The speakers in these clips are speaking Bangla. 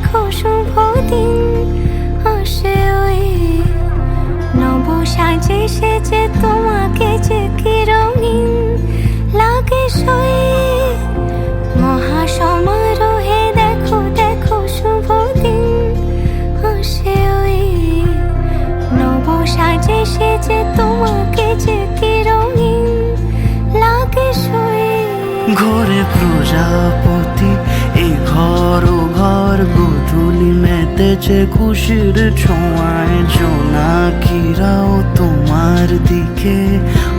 দেখো শুভ দিন আসে ওই নব সাজে সেজে তোমাকে যে কি রঙিন লাগে সই মহাসমারোহে দেখো দেখো শুভ দিন আসে ওই নব সাজে সেজে তোমাকে যে কি রঙিন লাগে সই। ঘরে প্রজাপতি এই ঘর ও ঘর গোধূলি মেতেছে খুশির ছোঁয়ায় জোনাকিরাও তোমার দিকে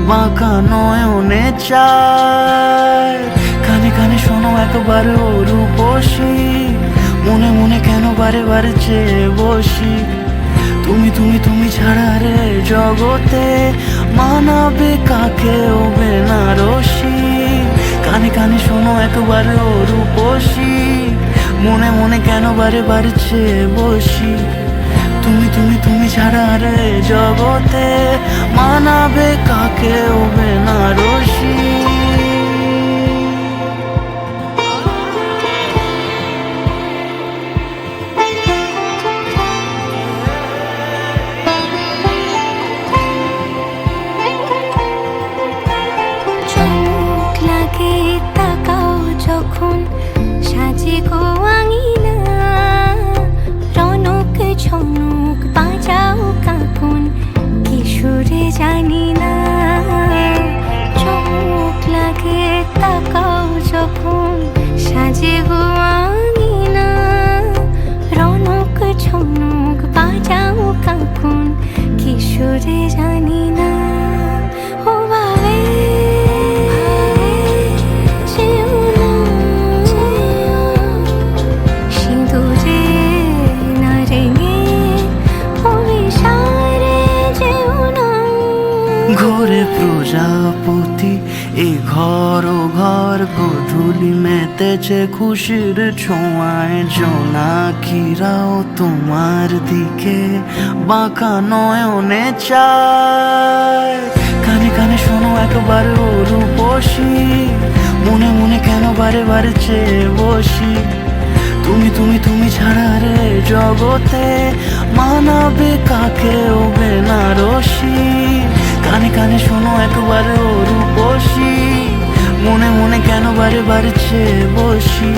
বাঁকা নয়নে চায়। কানে কানে শোনো একবার ও রূপসী মনে মনে কেন বারে বারে চেয়ে বসি তুমি তুমি তুমি ছাড়া রে জগতে মানাবে কাকে ও বেনারসি। কানে কানে শোনো একবার ও রূপসী মনে মনে কেন বারে বারে চেয়ে বসি তুমি তুমি তুমি ছাড়া রে জগতে মানাবে কাকে ও বেনারসি। যখন সাজে গো আঙিনা রনক ঝনক বাজাও কাকুন কিশোরে জানি না চমক লাগে তাকাও যখন সাজে গো আঙিনা রনক ঝনক বাজাও কাকুন কিশোরে জানি না। ও ভাবে ঘরে প্রজাপতি এই ঘর ও ঘর গোধূলি মেতেছে খুশির ছোঁয়ায় জোনাকিরাও তোমার দিকে বাঁকা নয়নে চায়। কানে কানে শোনো একবার ও রূপসী মনে মনে কেন বারে বারে চেয়ে বসি তুমি তুমি তুমি ছাড়া রে জগতে মানাবে কাকে ও বেনারসি। কানে কানে শোনো একবার ও রূপসী মনে মনে কেন বারে বারে চেয়ে বসি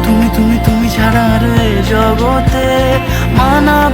তুমি তুমি তুমি ছাড়া রে জগতে মানাবে